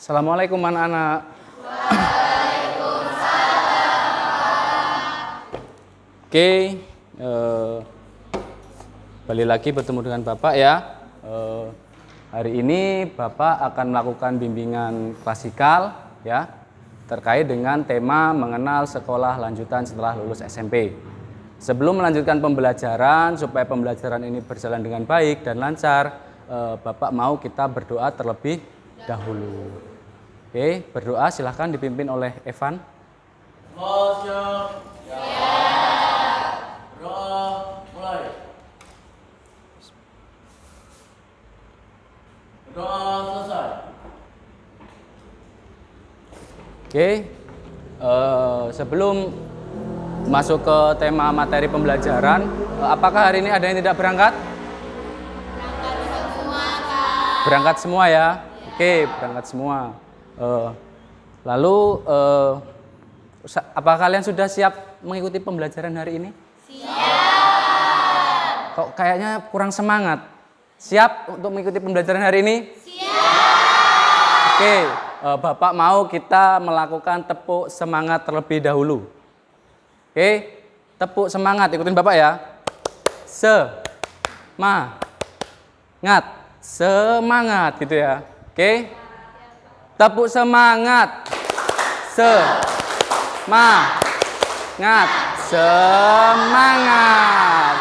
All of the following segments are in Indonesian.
Assalamualaikum anak-anak. Oke, balik lagi bertemu dengan Bapak ya. Hari ini Bapak akan melakukan bimbingan klasikal ya, terkait dengan tema mengenal sekolah lanjutan setelah lulus SMP. Sebelum melanjutkan pembelajaran, supaya pembelajaran ini berjalan dengan baik dan lancar, Bapak mau kita berdoa terlebih dahulu. Oke, berdoa silahkan dipimpin oleh Evan. Doa mulai. Doa selesai. Oke, sebelum masuk ke tema materi pembelajaran, apakah hari ini ada yang tidak berangkat? Berangkat semua, Kak. Berangkat semua ya. Oke, berangkat semua. Lalu, apa kalian sudah siap mengikuti pembelajaran hari ini? Siap. Kok kayaknya kurang semangat? Siap untuk mengikuti pembelajaran hari ini? Siap. Oke, Bapak mau kita melakukan tepuk semangat terlebih dahulu. Oke, tepuk semangat, ikutin Bapak ya. Semangat gitu ya. Oke, tepuk semangat. Semangat.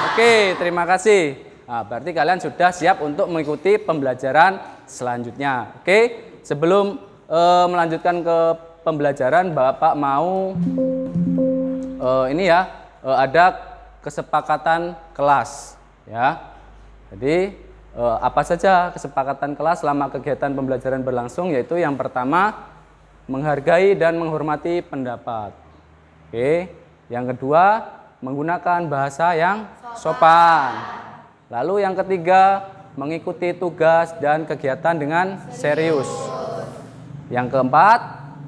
Oke, terima kasih. Nah, berarti kalian sudah siap untuk mengikuti pembelajaran selanjutnya. Oke, sebelum melanjutkan ke pembelajaran, Bapak mau ada kesepakatan kelas ya. Jadi apa saja kesepakatan kelas selama kegiatan pembelajaran berlangsung, yaitu yang pertama menghargai dan menghormati pendapat. Oke, yang kedua menggunakan bahasa yang sopan. Lalu yang ketiga mengikuti tugas dan kegiatan dengan serius. Yang keempat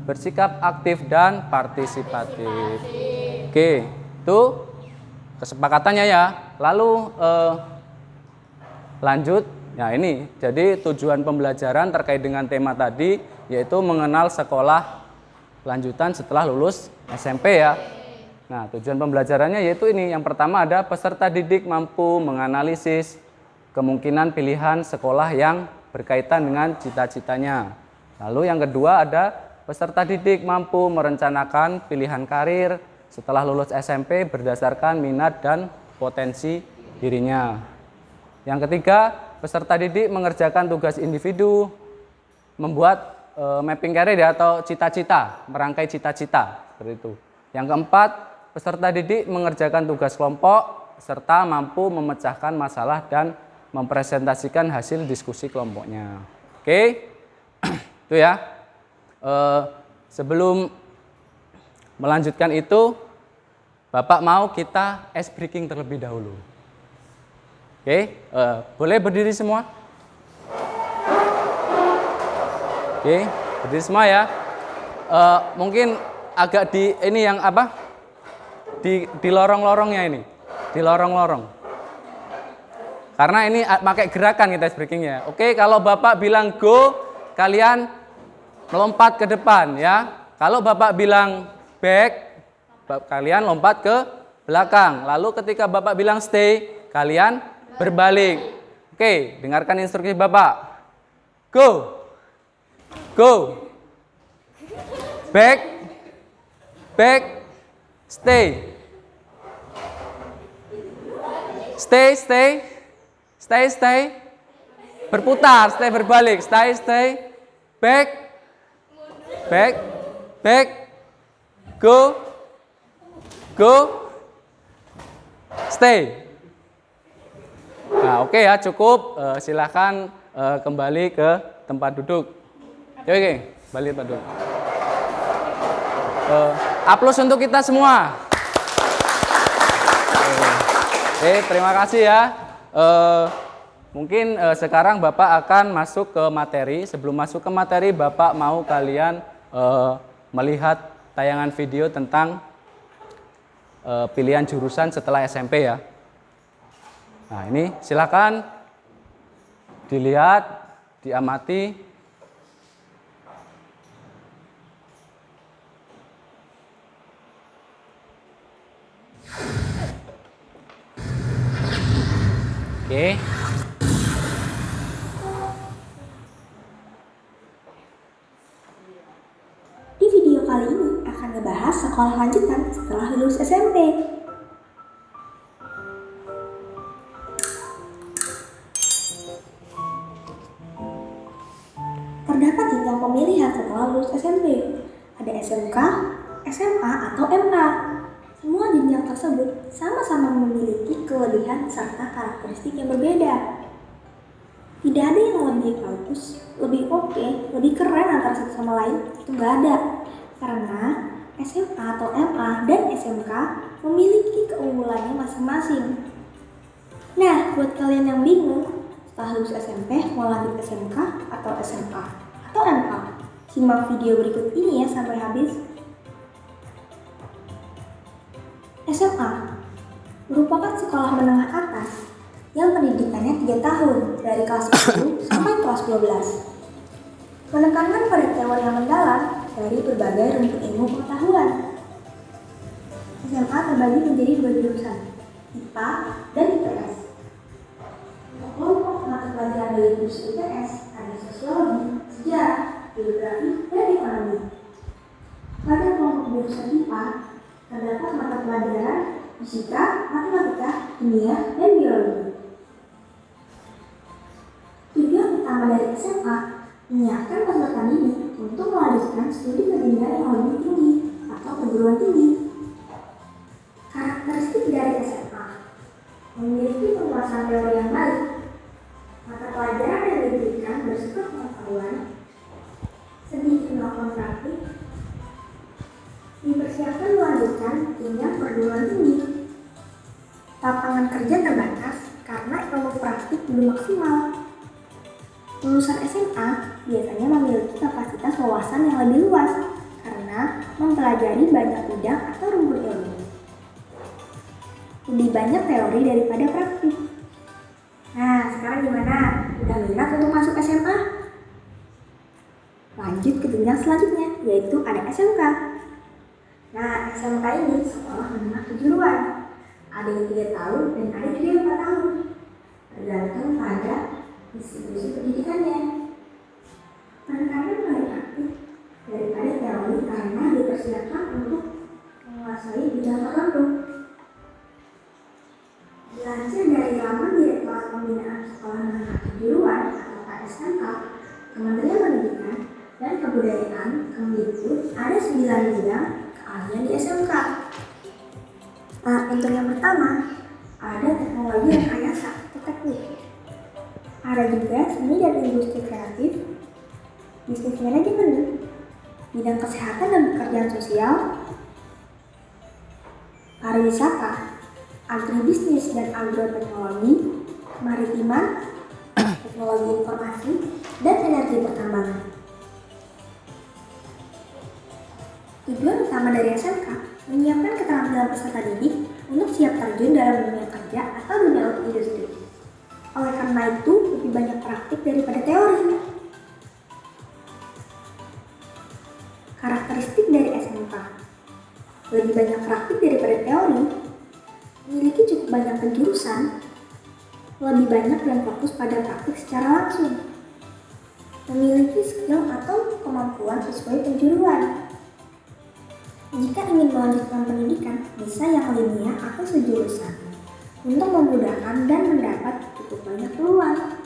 bersikap aktif dan partisipatif. Oke, itu kesepakatannya ya. Lalu lanjut, ya ini. Jadi tujuan pembelajaran terkait dengan tema tadi yaitu mengenal sekolah lanjutan setelah lulus SMP ya. Nah, tujuan pembelajarannya yaitu ini. Yang pertama ada peserta didik mampu menganalisis kemungkinan pilihan sekolah yang berkaitan dengan cita-citanya. Lalu yang kedua ada peserta didik mampu merencanakan pilihan karir setelah lulus SMP berdasarkan minat dan potensi dirinya. Yang ketiga, peserta didik mengerjakan tugas individu, membuat mapping career ya, atau cita-cita, merangkai cita-cita seperti itu. Yang keempat, peserta didik mengerjakan tugas kelompok serta mampu memecahkan masalah dan mempresentasikan hasil diskusi kelompoknya. Oke, itu ya. Sebelum melanjutkan itu, Bapak mau kita ice breaking terlebih dahulu. Oke, boleh berdiri semua? Oke, berdiri semua ya. Mungkin agak di ini yang apa? Di lorong-lorongnya ini, di lorong-lorong. Karena ini pakai gerakan kita ice breakingnya. Oke, kalau Bapak bilang go, kalian melompat ke depan ya. Kalau Bapak bilang back, kalian lompat ke belakang. Lalu ketika Bapak bilang stay, kalian berbalik. Oke, dengarkan instruksi Bapak. Go. Go. Back. Back. Stay. Stay, stay. Stay, stay. Berputar, stay berbalik. Stay, stay. Back. Back. Back. Go. Go. Stay. Nah, oke ya, cukup. Silakan kembali ke tempat duduk. Oke, balik tempat duduk. Aplaus untuk kita semua. Oke, terima kasih ya. Mungkin sekarang Bapak akan masuk ke materi. Sebelum masuk ke materi, Bapak mau kalian melihat tayangan video tentang pilihan jurusan setelah SMP ya. Nah, ini silakan dilihat, diamati. Oke. Di video kali ini akan ngebahas sekolah lanjutan setelah lulus SMP. Terdapat jenjang pemilihan setelah lulus SMP. Ada SMK, SMA, atau MA. Semua jenjang tersebut sama-sama memiliki kelebihan serta karakteristik yang berbeda. Tidak ada yang lebih bagus, lebih oke, lebih keren antara satu sama lain. Itu nggak ada. Karena SMA atau MA dan SMK memiliki keunggulannya masing-masing. Nah, buat kalian yang bingung, setelah lulus SMP mau lanjut SMK atau SMA atau MA, simak video berikut ini ya sampai habis. SMA merupakan sekolah menengah atas yang pendidikannya 3 tahun dari kelas 10 sampai kelas 12. Menekankan pada teori yang mendalam dari berbagai rumpun ilmu pengetahuan. SMA terbagi menjadi 2 jurusan, IPA dan IPS. Kelompok mata pelajaran dari jurusan IPS ada sosiologi, sejarah, geografi, dan ekonomi. Pada kelompok jurusan IPA terdapat mata pelajaran fisika, matematika, kimia, dan biologi. Tujuan utama dari SMA menyiapkan peserta didik untuk melanjutkan studi ke jenjang yang lebih tinggi atau perguruan tinggi. Karakteristik dari SMA memiliki penguasaan teori yang baik. Mata pelajaran yang diberikan bersifat pengetahuan, sedikit melakukan praktik, dipersiapkan melanjutkan jenjang perguruan tinggi. Lapangan kerja terbatas karena ilmu praktik belum maksimal. Lulusan SMA biasanya memiliki kapasitas wawasan yang lebih luas karena mempelajari banyak bidang atau rumpun ilmu. Lebih banyak teori daripada praktik. Nah, sekarang gimana? Udah minat untuk masuk SMA? Lanjut ke jenjang selanjutnya, yaitu ada SMK. Nah, SMK ini sekolah menengah kejuruan. Ada yang 3 tahun dan ada juga yang 4 tahun. Tergantung pada institusi pendidikannya. Penekanan pada praktik daripada teori karena dipersiapkan untuk menguasai bidang tertentu. Dilansir dari laman Direktorat Pembinaan Sekolah Menengah Kejuruan atau KSMK, Kementerian Pendidikan dan Kebudayaan Kemdikbud ada 9 bidang keahlian di SMK. Nah, untuk yang pertama ada teknologi dan rekayasa atau teknik. Ada juga seni dan industri kreatif, bisnis manajemen, bidang kesehatan dan pekerjaan sosial, pariwisata, agribisnis dan agroteknologi, kemaritiman, teknologi informasi, dan energi pertambangan. Tujuan utama dari SMK menyiapkan keterampilan peserta didik untuk siap terjun dalam dunia kerja atau dunia industri. Oleh karena itu, lebih banyak praktik daripada teori. Karakteristik dari SMK lebih banyak praktik daripada teori, memiliki cukup banyak penjurusan, lebih banyak dan fokus pada praktik secara langsung, memiliki skill atau kemampuan sesuai penjuruan. Jika ingin melanjutkan pendidikan, bisa yang linear atau sejurusan untuk memudahkan dan mendapat cukup banyak peluang.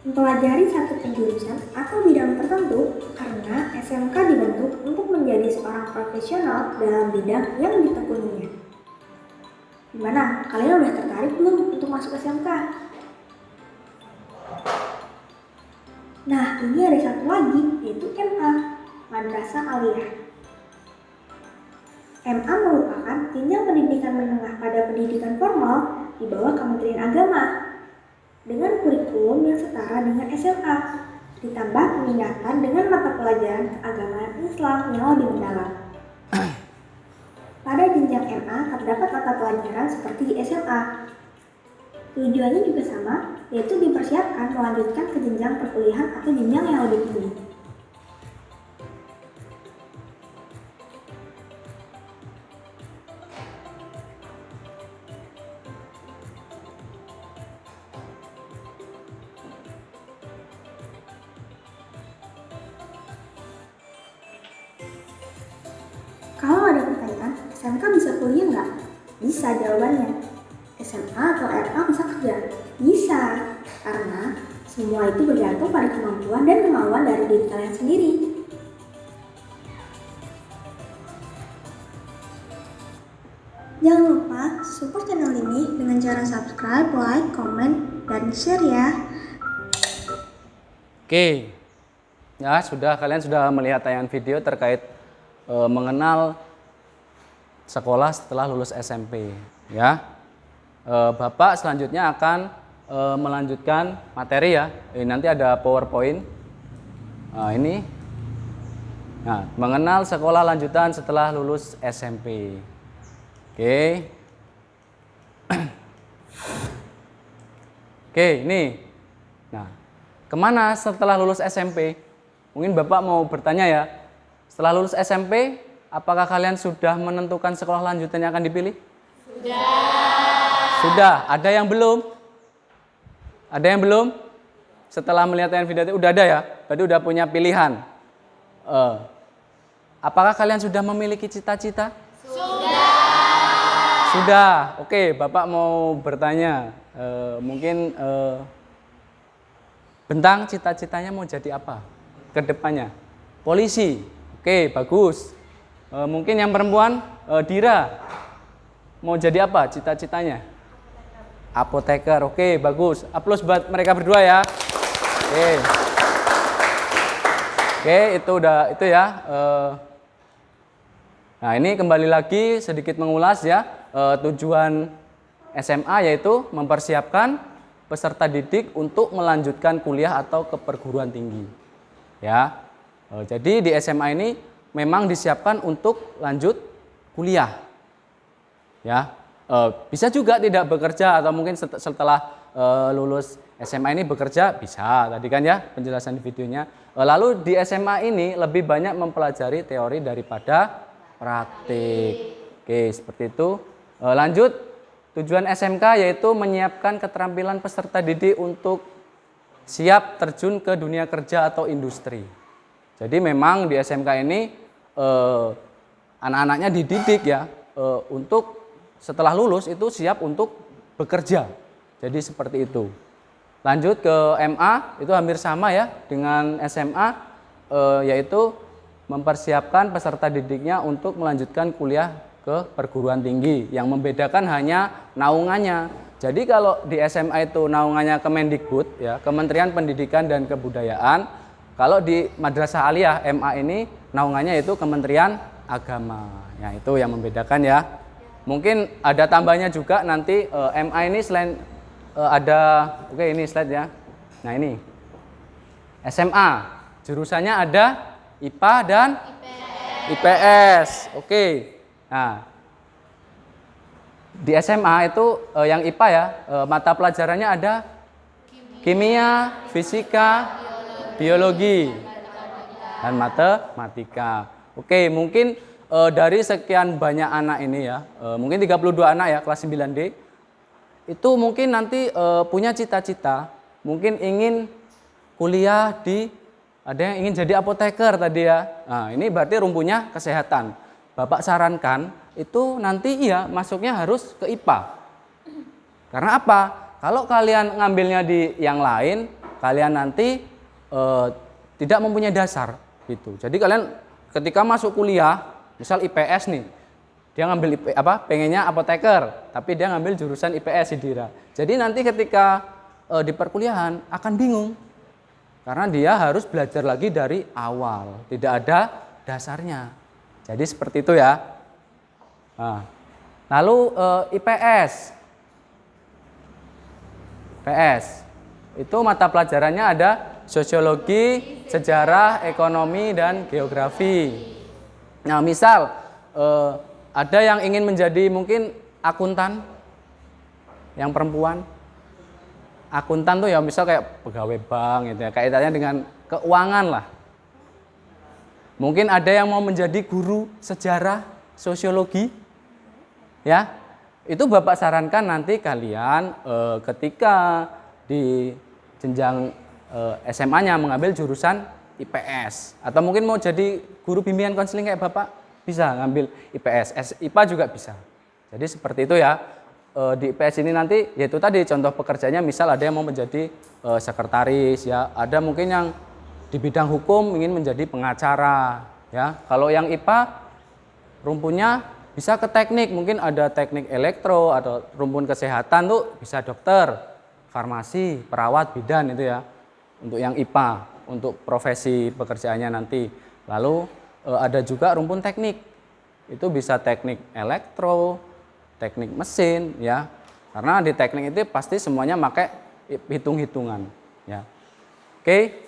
Mempelajari satu penjurusan atau bidang tertentu karena SMK dibentuk untuk menjadi seorang profesional dalam bidang yang ditekuninya. Gimana? Kalian udah tertarik belum untuk masuk SMK? Nah, ini ada satu lagi, yaitu MA, Madrasah Aliyah. MA merupakan jenjang pendidikan menengah pada pendidikan formal di bawah Kementerian Agama dengan kurikulum yang setara dengan SMA, ditambah peminatan dengan mata pelajaran keagamaan Islam yang lebih mendalam. Pada jenjang MA terdapat mata pelajaran seperti di SMA. Tujuannya juga sama, yaitu dipersiapkan melanjutkan ke jenjang perkuliahan atau jenjang yang lebih tinggi. SMK bisa kuliah nggak? Bisa jawabannya. SMA atau RA bisa kerja? Bisa, karena semua itu bergantung pada kemampuan dan kemauan dari diri kalian sendiri. Jangan lupa support channel ini dengan cara subscribe, like, comment, dan share ya. Oke, ya kalian sudah melihat tayangan video terkait mengenal sekolah setelah lulus SMP. Ya, Bapak selanjutnya akan melanjutkan materi ya. Ini nanti ada PowerPoint. Nah, ini, mengenal sekolah lanjutan setelah lulus SMP. Oke, oke, ini. Nah, kemana setelah lulus SMP? Mungkin Bapak mau bertanya ya. Setelah lulus SMP, apakah kalian sudah menentukan sekolah lanjutan yang akan dipilih? Sudah. Ada yang belum? Ada yang belum? Setelah melihat video itu udah ada ya? Berarti udah punya pilihan. Apakah kalian sudah memiliki cita-cita? Sudah. Oke, Bapak mau bertanya. Mungkin Bentang cita-citanya mau jadi apa ke depannya? Polisi. Oke, bagus. Mungkin yang perempuan, Dira. Mau jadi apa cita-citanya? Apoteker. Oke, bagus. Aplaus buat mereka berdua ya. Oke. Oke, itu ya. Nah, ini kembali lagi sedikit mengulas ya. Tujuan SMA yaitu mempersiapkan peserta didik untuk melanjutkan kuliah atau ke perguruan tinggi. Ya. Jadi di SMA ini memang disiapkan untuk lanjut kuliah. Ya. Bisa juga tidak bekerja atau mungkin setelah lulus SMA ini bekerja bisa. Tadi kan ya penjelasan di videonya. Lalu di SMA ini lebih banyak mempelajari teori daripada praktik. Oke, seperti itu. Lanjut, tujuan SMK yaitu menyiapkan keterampilan peserta didik untuk siap terjun ke dunia kerja atau industri. Jadi memang di SMK ini anak-anaknya dididik ya untuk setelah lulus itu siap untuk bekerja. Jadi seperti itu. Lanjut ke MA, itu hampir sama ya dengan SMA, yaitu mempersiapkan peserta didiknya untuk melanjutkan kuliah ke perguruan tinggi. Yang membedakan hanya naungannya. Jadi kalau di SMA itu naungannya Kemendikbud, ya, Kementerian Pendidikan dan Kebudayaan. Kalau di Madrasah Aliyah MA ini naungannya itu Kementerian Agama. Ya, itu yang membedakan ya. Mungkin ada tambahnya juga nanti MA ini selain ada, oke ini slide ya. Nah ini SMA, jurusannya ada IPA dan IPS. Oke. Nah, di SMA itu yang IPA ya, mata pelajarannya ada kimia, fisika, biologi, dan matematika. Oke, mungkin dari sekian banyak anak ini ya, mungkin 32 anak ya, kelas 9D, itu mungkin nanti punya cita-cita, mungkin ingin kuliah ada yang ingin jadi apoteker tadi ya. Nah, ini berarti rumpunya kesehatan. Bapak sarankan itu nanti masuknya harus ke IPA. Karena apa? Kalau kalian ngambilnya di yang lain, kalian nanti tidak mempunyai dasar gitu. Jadi kalian ketika masuk kuliah, misal IPS nih, dia ngambil pengennya apoteker, tapi dia ngambil jurusan IPS Dira. Jadi nanti ketika di perkuliahan akan bingung. Karena dia harus belajar lagi dari awal, tidak ada dasarnya. Jadi seperti itu ya. Nah, lalu IPS. Itu mata pelajarannya ada sosiologi, sejarah, ekonomi, dan geografi. Nah, misal ada yang ingin menjadi mungkin akuntan, yang perempuan. Akuntan tuh ya misal kayak pegawai bank gitu ya, kaitannya dengan keuangan lah. Mungkin ada yang mau menjadi guru sejarah, sosiologi. Ya. Itu Bapak sarankan nanti kalian ketika di jenjang SMA-nya mengambil jurusan IPS atau mungkin mau jadi guru bimbingan konseling kayak Bapak. bisa ngambil IPS, IPA juga bisa. Jadi seperti itu ya. Di IPS ini nanti yaitu tadi contoh pekerjaannya, misal ada yang mau menjadi sekretaris ya, ada mungkin yang di bidang hukum ingin menjadi pengacara ya. Kalau yang IPA rumpunnya bisa ke teknik, mungkin ada teknik elektro atau rumpun kesehatan tuh bisa dokter, farmasi, perawat, bidan itu ya. Untuk yang IPA, untuk profesi pekerjaannya nanti. Lalu ada juga rumpun teknik. Itu bisa teknik elektro, teknik mesin ya. Karena di teknik itu pasti semuanya pakai hitung-hitungan ya. Oke.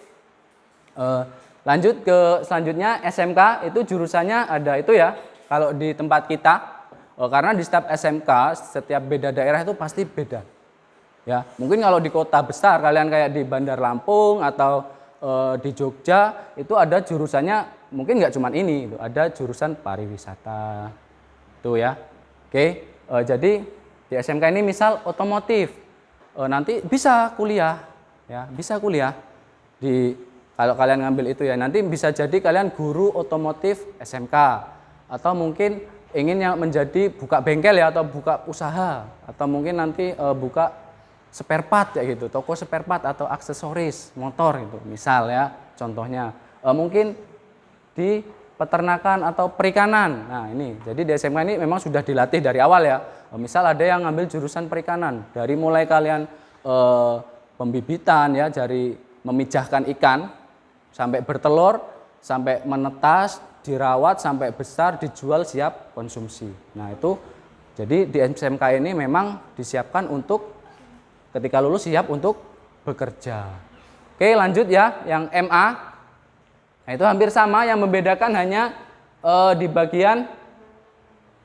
Lanjut ke selanjutnya SMK, itu jurusannya ada itu ya. Kalau di tempat kita, karena di setiap SMK, setiap beda daerah itu pasti beda. Ya, mungkin kalau di kota besar kalian kayak di Bandar Lampung atau di Jogja itu ada jurusannya, mungkin nggak cuma ini, itu ada jurusan pariwisata, tuh ya. Oke, jadi di SMK ini misal otomotif, nanti bisa kuliah, ya bisa kuliah di kalau kalian ngambil itu ya, nanti bisa jadi kalian guru otomotif SMK atau mungkin ingin yang menjadi buka bengkel ya atau buka usaha atau mungkin nanti buka spare part ya gitu, toko spare part atau aksesoris motor gitu misal ya contohnya. Mungkin di peternakan atau perikanan. Nah ini, jadi di SMK ini memang sudah dilatih dari awal ya. Misal ada yang ngambil jurusan perikanan, dari mulai kalian pembibitan ya, dari memijahkan ikan sampai bertelur, sampai menetas, dirawat sampai besar, dijual siap konsumsi. Nah itu, jadi di SMK ini memang disiapkan untuk ketika lulus siap untuk bekerja. Oke lanjut ya, yang MA. Nah itu hampir sama, yang membedakan hanya di bagian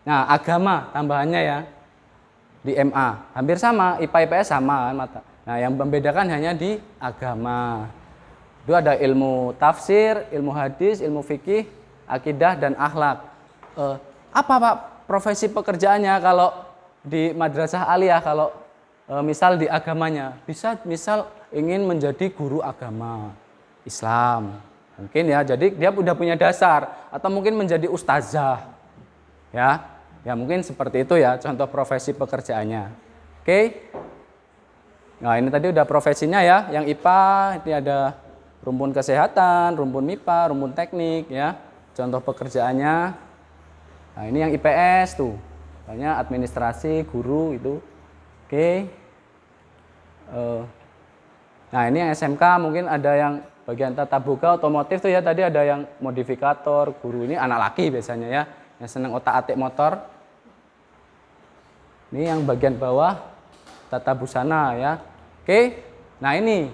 agama tambahannya ya. Di MA hampir sama, IPA IPS sama mata. Nah yang membedakan hanya di agama. Itu ada ilmu tafsir, ilmu hadis, ilmu fikih, akidah dan akhlak. Apa Pak profesi pekerjaannya kalau di madrasah aliyah, kalau misal di agamanya? Bisa misal ingin menjadi guru agama Islam. Mungkin ya, jadi dia udah punya dasar, atau mungkin menjadi ustazah. Ya. Ya mungkin seperti itu ya contoh profesi pekerjaannya. Oke. Nah, ini tadi udah profesinya ya. Yang IPA ini ada rumpun kesehatan, rumpun MIPA, rumpun teknik ya. Contoh pekerjaannya. Nah, ini yang IPS tuh. Banyak administrasi, guru itu. Oke. Nah, ini yang SMK mungkin ada yang bagian tata boga otomotif tuh ya, tadi ada yang modifikator, guru ini anak laki biasanya ya, yang senang otak-atik motor. Ini yang bagian bawah tata busana ya. Oke. Nah, ini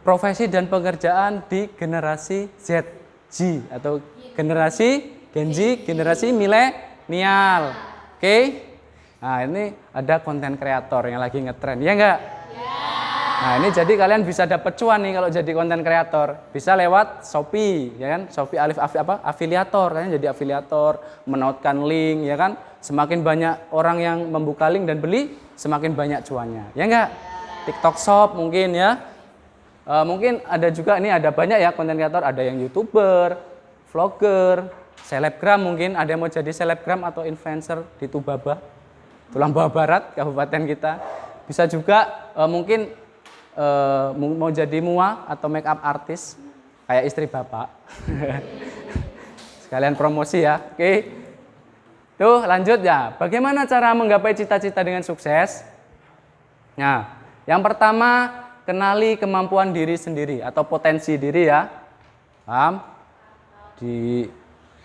profesi dan pekerjaan di generasi Z, G atau generasi Gen Z, generasi milenial. Oke. Nah, ini ada konten kreator yang lagi ngetren, ya enggak? Nah, ini jadi kalian bisa dapat cuan nih kalau jadi konten kreator. Bisa lewat Shopee, ya kan? Shopee afiliator, kalian jadi afiliator, menautkan link, ya kan? Semakin banyak orang yang membuka link dan beli, semakin banyak cuannya. Ya enggak? TikTok Shop mungkin ya. Mungkin ada juga, ini ada banyak ya konten kreator, ada yang YouTuber, vlogger, selebgram mungkin, ada yang mau jadi selebgram atau influencer di Tubaba, Tulang Bawah Barat, kabupaten kita. Bisa juga mungkin mau jadi mua atau make up artis kayak istri bapak. Sekalian promosi ya. Oke. Tuh lanjut ya. Bagaimana cara menggapai cita-cita dengan sukses? Nah, yang pertama kenali kemampuan diri sendiri atau potensi diri ya. Paham? Di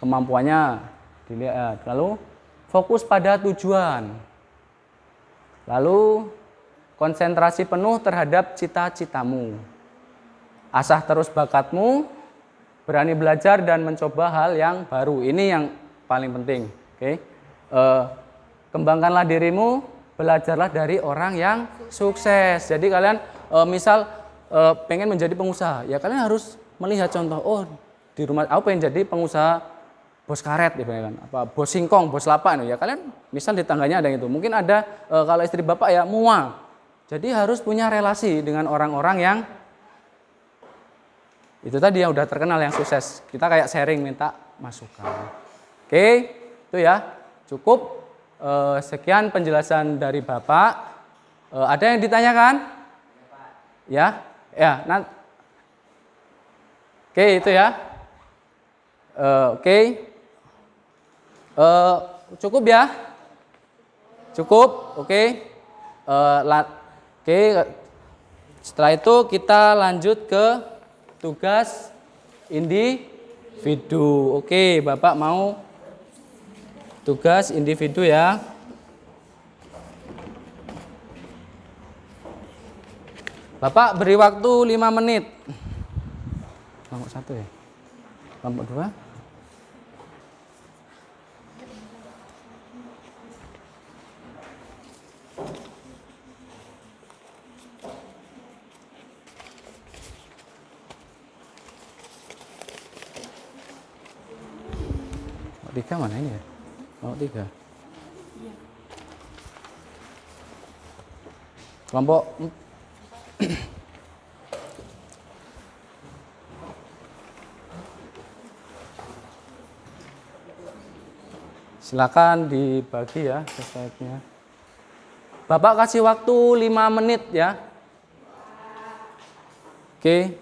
kemampuannya dilihat. Lalu fokus pada tujuan. Lalu konsentrasi penuh terhadap cita-citamu. Asah terus bakatmu, berani belajar dan mencoba hal yang baru. Ini yang paling penting. Oke. Kembangkanlah dirimu, belajarlah dari orang yang sukses. Jadi kalian misal pengen menjadi pengusaha, ya kalian harus melihat contoh. Oh, di rumah aku pengen jadi pengusaha bos karet ya kan, apa bos singkong, bos lapak ya kalian misal di tangganya ada yang itu. Mungkin ada kalau istri bapak ya mua. Jadi harus punya relasi dengan orang-orang yang itu tadi yang udah terkenal, yang sukses. Kita kayak sharing, minta masukan. Oke, itu ya. Cukup. Sekian penjelasan dari Bapak. Ada yang ditanyakan? Ya, ya. Oke, itu ya. Oke. Cukup ya? Cukup, oke. Oke. Setelah itu kita lanjut ke tugas individu. Oke, Bapak mau tugas individu ya. Bapak beri waktu 5 menit. Kelompok 1 ya? Kelompok 2? Kelompok 3 mana ini ya? Kelompok 3. Kelompok silakan dibagi ya slide-nya. Bapak kasih waktu 5 menit ya. Oke.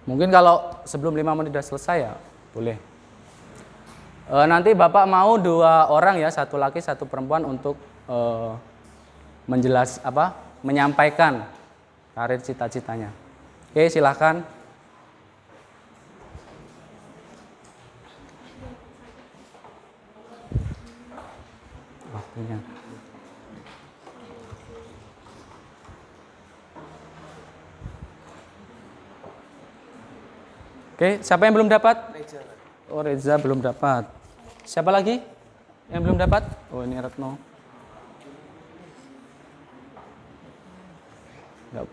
Mungkin kalau sebelum 5 menit sudah selesai ya, boleh. Nanti Bapak mau 2 orang ya, 1 laki 1 perempuan untuk menyampaikan karir cita-citanya. Oke, silakan. Waktunya. Oke, siapa yang belum dapat? Reza. Oh, Reza belum dapat. Siapa lagi yang belum dapat? Oh, ini Retno. Enggak.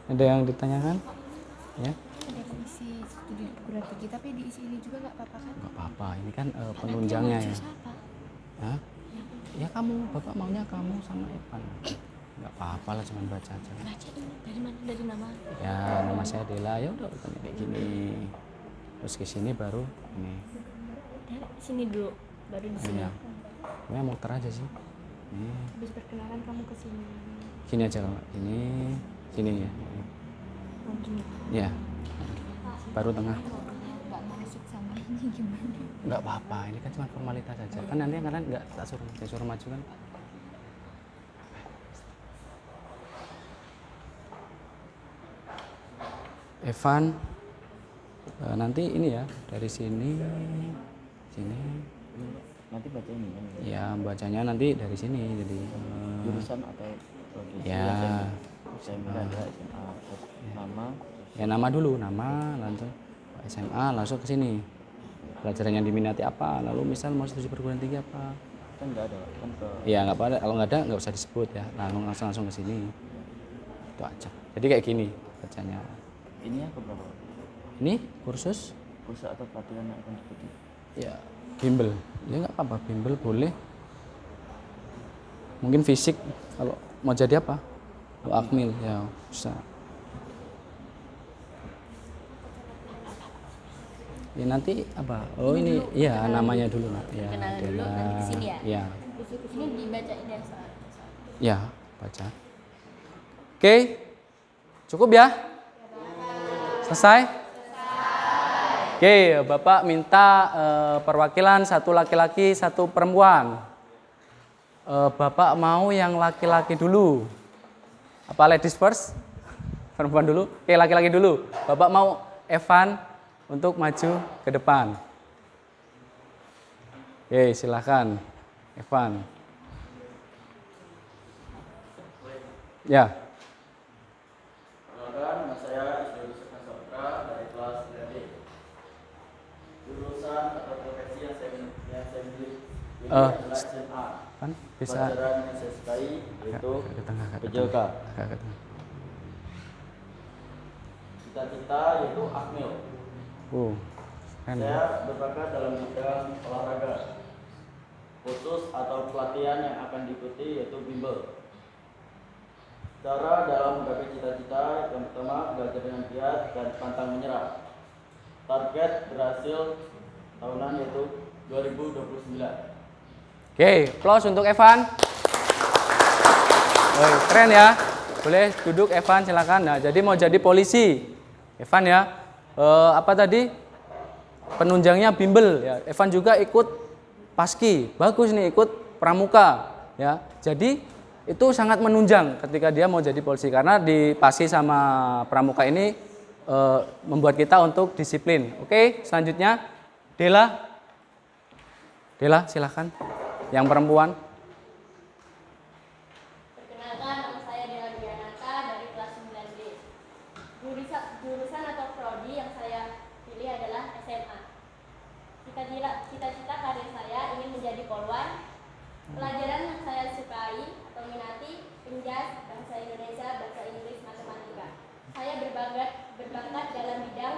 Ada yang ditanyakan? Ya. Ada komisi studi perguruan tinggi, tapi diisi ini juga nggak apa-apa kan? Nggak apa-apa, ini kan penunjangnya ya. Siapa? Hah? Ya kamu, Bapak maunya kamu sama Evan. Nggak apa-apa lah, cuma baca aja. Baca ini dari mana? Dari nama? Ya, nama saya Dela, ya udah urutannya kayak gini. Terus ke sini baru ini. Dari sini dulu, baru di sini. Ya. Ya muter aja sih. Ini. Habis perkenalan kamu ke sini. Sini aja kalau ini, sini ya. Oh, gini. Ya. Baru tengah. Nggak masuk sama ini gimana? Nggak apa-apa, ini kan cuma formalitas saja. Kan nanti kalian nggak tak suruh, saya suruh maju kan. Evan, nanti ini ya dari sini. Nanti baca ini kan? Ya bacanya nanti dari sini, jadi Jurusan atau profesi? ya. Saya ada SMA, nama. Ya nama dulu, nama langsung SMA langsung ke sini. Pelajaran yang diminati apa, lalu misal mau studi perguruan tinggi apa. Kan nggak ada kan ke. Ya nggak apa-apa, kalau nggak ada nggak usah disebut ya, langsung ke sini. Itu aja. Jadi kayak gini bacanya. Ini apa berapa? Ini kursus Kursus atau pelatihan yang akan diikuti? ya bimbel. Ya nggak apa-apa, bimbel boleh. Mungkin fisik kalau mau jadi apa? Akmil ya bisa. Ya nanti apa? Oh ini ya namanya dulu nak. Ya, Kenalan dulu, Dela. nanti kesini ya? Ya. Ini dibacain ya soal. Ya, baca. Oke. Cukup ya? Selesai? Oke, Bapak minta perwakilan 1 laki-laki, 1 perempuan. Bapak mau yang laki-laki dulu. Apa ladies first? Perempuan dulu? Oke, laki-laki dulu. Bapak mau Evan untuk maju ke depan. Oke, silakan Evan. Ya. Perkenalkan, nama saya Ismail Saputra dari kelas 9D. Jurusan atau profesi yang saya pilih ini adalah SMA. Kan bisa Pelajaran yang saya sukai yaitu ke tengah, PJLK. ke tengah. Cita-cita yaitu Akmil. Oh, Keren. Saya berbakat dalam bidang olahraga. Khusus atau pelatihan yang akan diikuti yaitu bimbel. Cara dalam menggapai cita-cita yang pertama belajar dengan giat dan pantang menyerah. Target berhasil tahunan yaitu 2029. Oke, applause untuk Evan. Woi, keren ya. Boleh duduk Evan, silakan. Nah, jadi mau jadi polisi. Evan ya. Apa tadi? Penunjangnya bimbel ya. Evan juga ikut paski. Bagus nih ikut pramuka ya. Jadi itu sangat menunjang ketika dia mau jadi polisi karena di paski sama pramuka ini membuat kita untuk disiplin. Oke, selanjutnya Dela. Dela, silakan. Yang perempuan. Perkenalkan, nama saya Dela Dianata dari kelas 9D. Jurusan atau prodi yang saya pilih adalah SMA. Cita-cita karir saya ingin menjadi polwan. Pelajaran yang saya sukai atau minati penjas, bahasa Indonesia, bahasa Inggris, matematika. Saya berbakat dalam bidang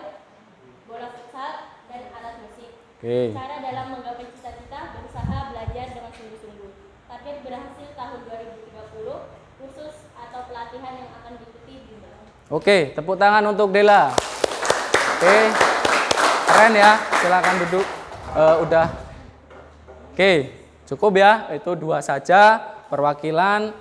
bola futsal dan alat musik. Oke. Cara dalam menggapai cita-cita berusaha belajar dengan sungguh-sungguh. Target berhasil tahun 2030, khusus atau pelatihan yang akan diikuti bimbel. Oke, tepuk tangan untuk Dela. Oke, keren ya. Silakan duduk. Udah. Oke, cukup ya. Itu 2 saja perwakilan.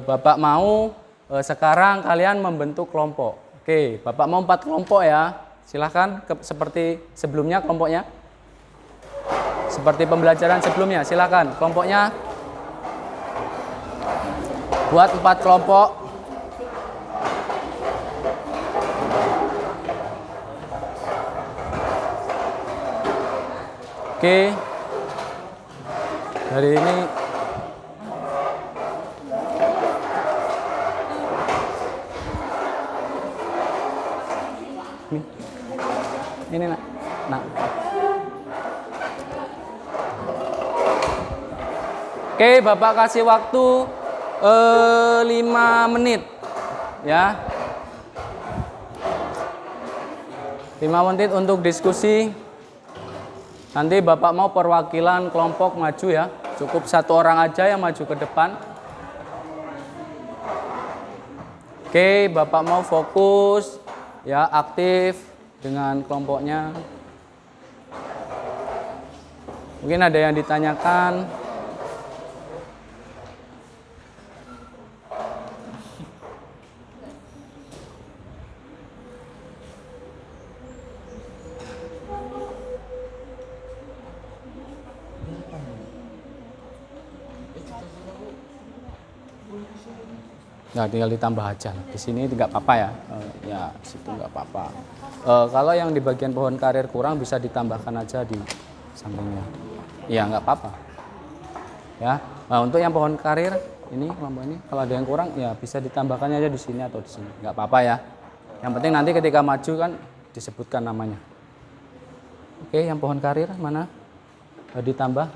Bapak mau sekarang kalian membentuk kelompok. Oke, Bapak mau 4 kelompok ya. Silahkan seperti sebelumnya kelompoknya. Seperti pembelajaran sebelumnya, silahkan kelompoknya. Buat 4 kelompok. Oke. Hari ini ini nak. Oke, Bapak kasih waktu 5 menit ya. 5 menit untuk diskusi. Nanti Bapak mau perwakilan kelompok maju ya. Cukup 1 orang aja yang maju ke depan. Oke, Bapak mau fokus ya, aktif dengan kelompoknya. Mungkin ada yang ditanyakan. Nah, tinggal ditambah aja. Di sini nggak apa-apa ya. Ya, situ nggak apa-apa. Kalau yang di bagian pohon karir kurang bisa ditambahkan aja di sampingnya. Ya, nggak apa-apa. Ya. Nah, untuk yang pohon karir ini kelompok ini kalau ada yang kurang ya bisa ditambahkannya aja di sini atau di sini. Nggak apa-apa ya. Yang penting nanti ketika maju kan disebutkan namanya. Oke, yang pohon karir mana? Ditambah.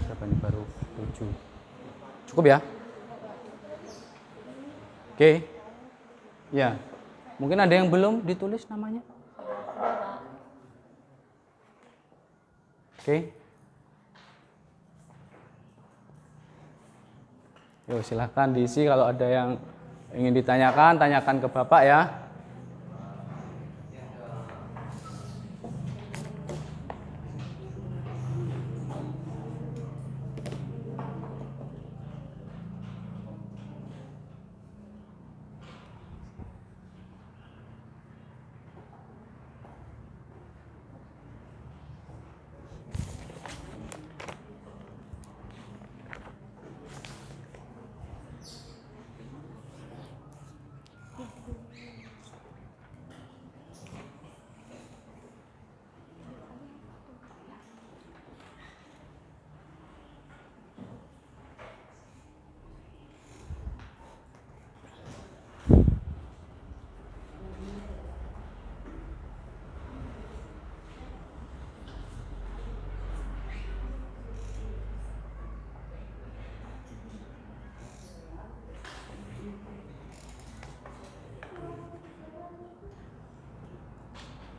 Berapa ini baru 7. Cukup ya? Oke, ya, mungkin ada yang belum ditulis namanya. Oke, yuk silahkan diisi kalau ada yang ingin ditanyakan, tanyakan ke Bapak ya.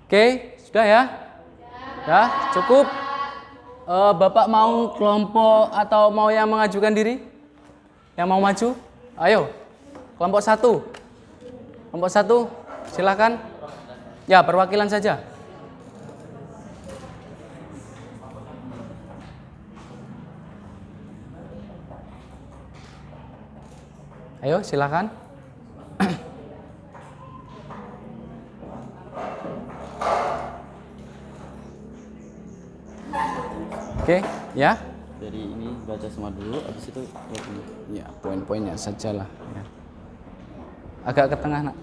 Oke, Sudah ya? Ya, cukup. Bapak mau kelompok atau mau yang mengajukan diri? Yang mau maju? Ayo, kelompok 1. Kelompok 1, silakan. Ya, perwakilan saja. Ayo, silakan. Oke, ya. Jadi ini baca semua dulu, habis itu lihat ini. Ya, poin-poinnya sajalah. Ya. Agak ke tengah, nak.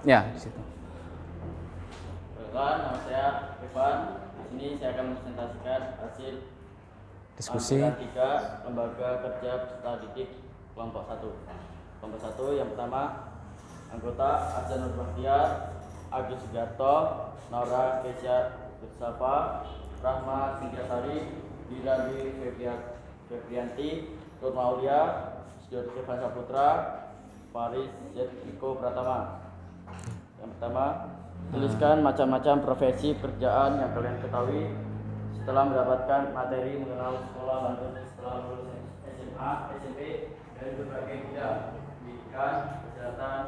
Ya, di situ. Perkenalkan, nama saya Evan. Di sini saya akan presentasikan hasil Diskusi. Anggaran 3 Lembaga Kerja Peserta Didik kelompok 1. Kelompok 1 yang pertama anggota Azanur Bahtiar, Agus Sugiarto, Nora Kesia Gursafa, Rahma Sintiasari, Dirawi Febrianti, Nur Maulia, Stefan Saputra, Faris Zetiko Pratama. Yang pertama, tuliskan macam-macam profesi pekerjaan yang kalian ketahui setelah mendapatkan materi mengenal sekolah lanjut setelah lulus SMA, SMP dari berbagai bidang, pendidikan, kesehatan,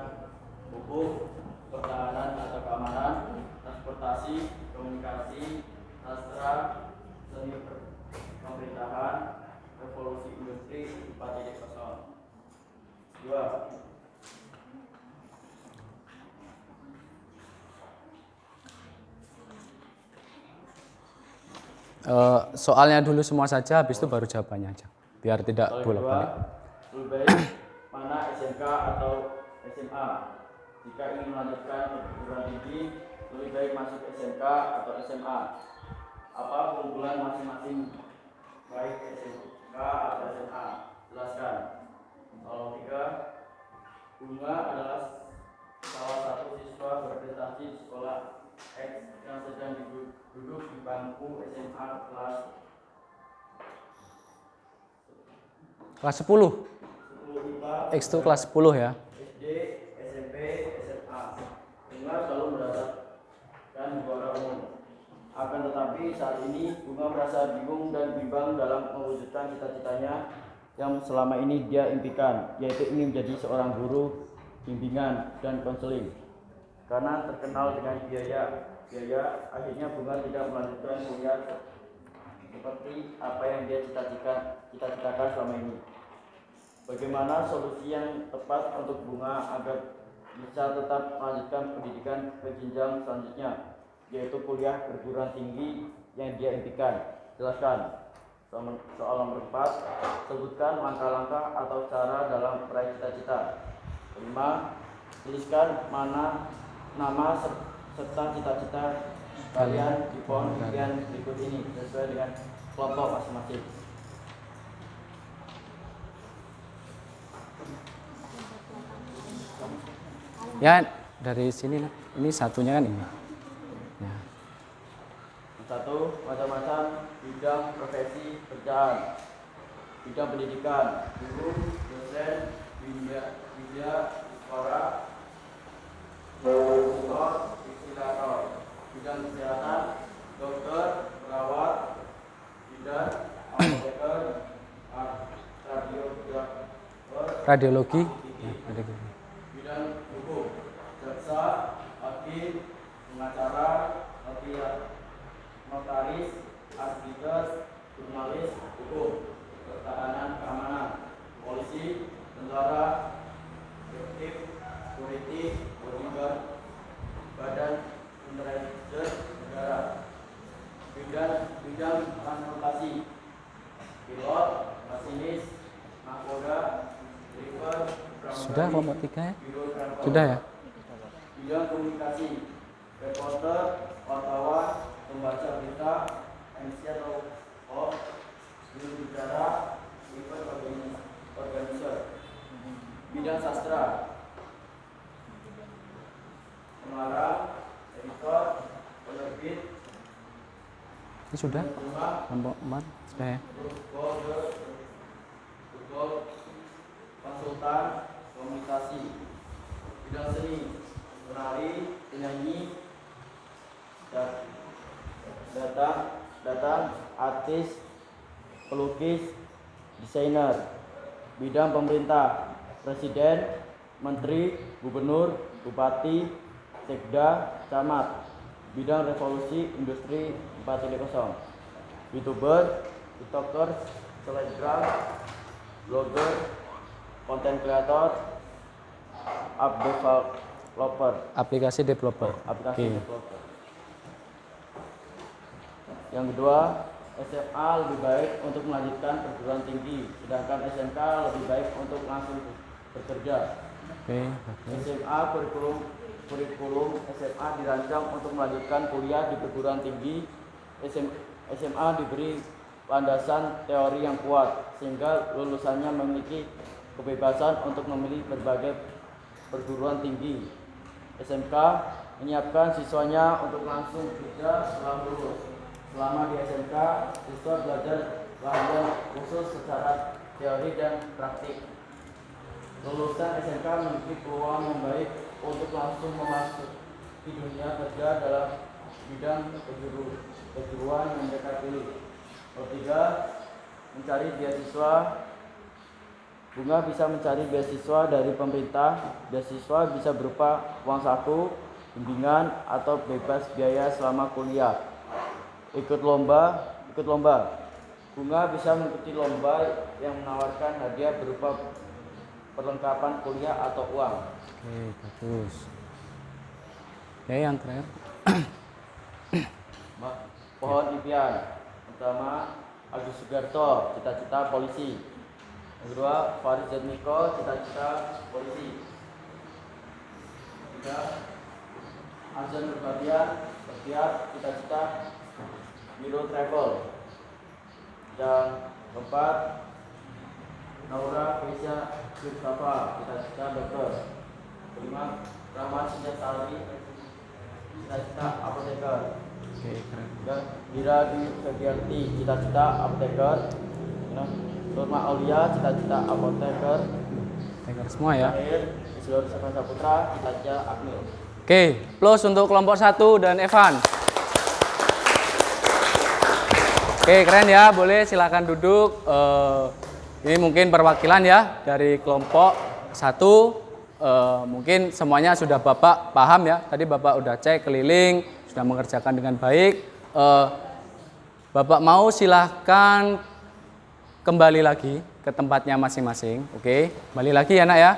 hukum, pertahanan atau keamanan, transportasi, komunikasi, sastra, seni pemerintahan, revolusi industri 4.0. 2. Soalnya dulu semua saja, habis itu baru jawabannya aja, biar tidak bolak-balik. Lebih baik mana SMK atau SMA? Jika ingin melanjutkan perguruan tinggi, lebih baik masuk SMK atau SMA. Apa keunggulan masing-masing baik SMK atau SMA? Jelaskan. Soal 3, Bunga adalah salah satu siswa berprestasi di sekolah X yang sedang duduk di bangku SMA Kelas 10. 10 IPA, X itu kelas 10 ya. SD, SMP, SMA. Bunga selalu mendapatkan juara umum. Akan tetapi saat ini Bunga merasa bingung dan bimbang dalam mewujudkan cita-citanya yang selama ini dia impikan, yaitu ingin menjadi seorang guru bimbingan dan konseling. Karena terkenal dengan biaya, akhirnya Bunga tidak melanjutkan kuliah seperti apa yang dia cita-citakan selama ini. Bagaimana solusi yang tepat untuk Bunga agar bisa tetap melanjutkan pendidikan ke jenjang selanjutnya, yaitu kuliah perguruan tinggi yang dia impikan? Jelaskan. Soal nomor 4, sebutkan langkah-langkah atau cara dalam meraih cita-cita. 5, tuliskan nama serta cita-cita kalian di pohon impian berikut ini sesuai dengan kelompok masing-masing. Ya, dari sini, nak. Ini satunya kan ini. Ya. 1, macam-macam bidang profesi kerjaan. Bidang pendidikan, guru, dosen, bidang sekolah, tutor, inspirator. Bidang kesehatan, dokter, perawat, bidan, apoteker, Radiologi. bidang hukum, jaksa, hakim, pengacara, notaris, arsitek, jurnalis, hukum, pertahanan, keamanan, polisi, tentara, detektif, politik, bodyguard, badan intelijen negara. Bidang transportasi, pilot, masinis, nakoda, driver, Sudah kelompok 3 ya? biro transport. Sudah ya? Bidang komunikasi, reporter, wartawan, pembaca berita, MC atau host, juru bicara, event organizer. Bidang sastra, pengarang, editor, penerbit. Ini sudah kelompok 4 sudah ya? Konsultan, komunikasi. Bidang seni, penari, penyanyi, datang artis, pelukis, desainer. Bidang pemerintah, presiden, menteri, gubernur, bupati, sekda, camat. Bidang revolusi industri 4.0. YouTuber, TikToker, selebgram, blogger, content creator, app developer. Aplikasi developer. Aplikasi Oke. developer. Yang kedua, SMA lebih baik untuk melanjutkan perguruan tinggi, sedangkan SMK lebih baik untuk langsung bekerja. Oke, bagus. SMA kurikulum SMA dirancang untuk melanjutkan kuliah di perguruan tinggi. SMA diberi landasan teori yang kuat sehingga lulusannya memiliki kebebasan untuk memilih berbagai perguruan tinggi. SMK menyiapkan siswanya untuk langsung bekerja setelah lulus. Selama di SMK, siswa belajar bagian khusus secara teori dan praktik. Lulusan SMK memiliki peluang yang baik untuk langsung masuk di dunia kerja dalam bidang kejuruan yang mereka pilih. Ketiga, mencari beasiswa. Bunga bisa mencari beasiswa dari pemerintah. Beasiswa bisa berupa uang saku, bimbingan, atau bebas biaya selama kuliah. Ikut lomba. Bunga bisa mengikuti lomba yang menawarkan hadiah berupa perlengkapan kuliah atau uang. Oke, bagus. Ya, yang terakhir. Pohon impian. Pertama, Agus Sugarto, cita-cita polisi. Yang kedua, Farid Zedmiko, cita-cita polisi. Ketiga, Azan Nurbabian, cita-cita Biro Travel. Yang keempat, Naura Keisha Mustafa, cita-cita dokter. Kelima, Rahmat Sinjasari, cita-cita apoteker. Oke, keren. Dan Dira Dwi Febiarti, cita-cita apoteker. Nurma Aulia, cita-cita apoteker. Teker semua ya. Terakhir, Islur Sapan Saputra, cita-cita Akmil. Oke, plus untuk kelompok 1 dan Evan. Oke, keren ya. Boleh silakan duduk. Ini mungkin perwakilan ya dari kelompok 1. Mungkin semuanya sudah Bapak paham ya. Tadi Bapak udah cek keliling, sudah mengerjakan dengan baik. Bapak mau silahkan kembali lagi ke tempatnya masing-masing. Oke, kembali lagi ya nak ya.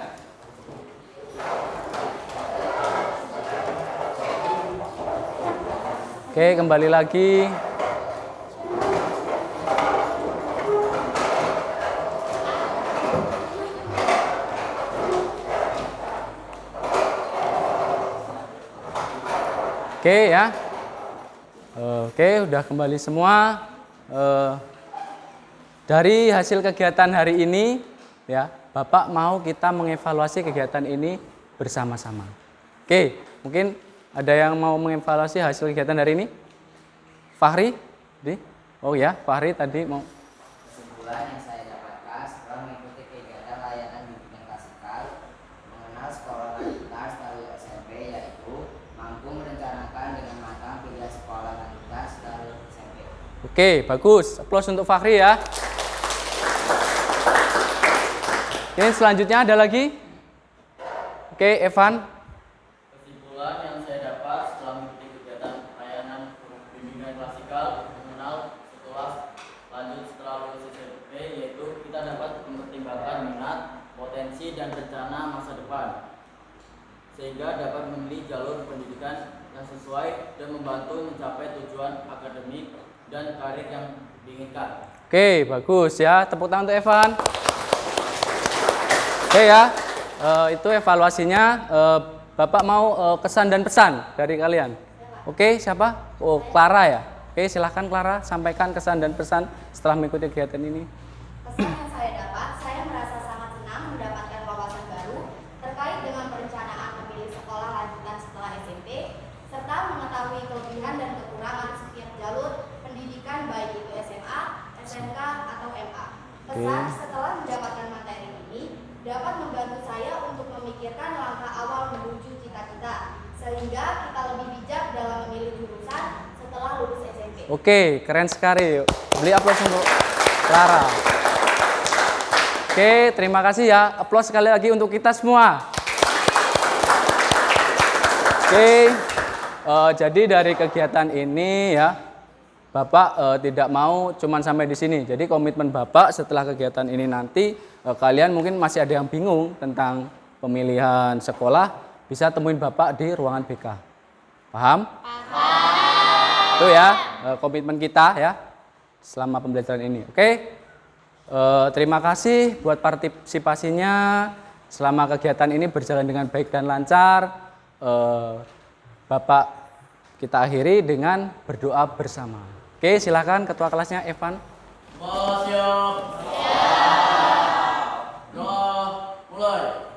Oke, kembali lagi. Oke ya. Oke, udah kembali semua. Dari hasil kegiatan hari ini ya, Bapak mau kita mengevaluasi kegiatan ini bersama-sama. Oke, mungkin ada yang mau mengevaluasi hasil kegiatan hari ini? Fahri? Oh ya, Fahri tadi mau. Kesimpulan yang saya dapatkan setelah mengikuti kegiatan layanan bimbingan klasikal mengenal sekolah lanjutan setelah SMP, yaitu mampu merencanakan dengan matang pilihan sekolah lanjutan setelah SMP. Oke, bagus. Aplaus untuk Fahri ya. Ini selanjutnya ada lagi? Oke, Evan. Kesimpulan yang saya dapat setelah mengikuti kegiatan layanan bimbingan klasikal mengenal sekolah lanjut setelah lulus SMP, yaitu kita dapat mempertimbangkan minat, potensi, dan rencana masa depan, sehingga dapat memilih jalur pendidikan yang sesuai dan membantu mencapai tujuan akademik dan karir yang diinginkan. Oke, bagus ya. Tepuk tangan untuk Evan. Oke ya, itu evaluasinya. Bapak mau kesan dan pesan dari kalian. Oke, siapa? Oh, Clara ya. Oke, silahkan Clara, sampaikan kesan dan pesan setelah mengikuti kegiatan ini. Pesan yang saya dapat, saya merasa sangat senang mendapatkan wawasan baru terkait dengan perencanaan memilih sekolah lanjutan setelah SMP, serta mengetahui kelebihan dan kekurangan setiap jalur pendidikan baik itu SMA, SMK, atau MA. Pesan setelah mendapatkan materi ini dapat membantu saya untuk memikirkan langkah awal menuju cita-cita, sehingga kita lebih bijak dalam memilih jurusan setelah lulus SMP. Oke, keren sekali. Beli aplaus untuk Clara. Oke, terima kasih ya. Aplaus sekali lagi untuk kita semua. Oke, jadi dari kegiatan ini ya, Bapak tidak mau cuman sampai di sini. Jadi komitmen Bapak setelah kegiatan ini nanti kalian mungkin masih ada yang bingung tentang pemilihan sekolah, bisa temuin Bapak di ruangan BK. Paham? Paham. Itu ya komitmen kita ya selama pembelajaran ini. Oke. Terima kasih buat partisipasinya. Selama kegiatan ini berjalan dengan baik dan lancar. Bapak kita akhiri dengan berdoa bersama. Oke, silakan ketua kelasnya Evan. Siap. Doa mulai.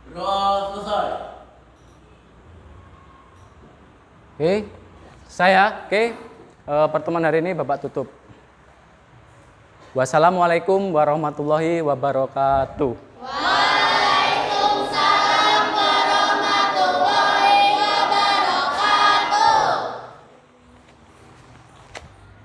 Doa selesai. Oke, pertemuan hari ini Bapak tutup. Wassalamualaikum warahmatullahi wabarakatuh.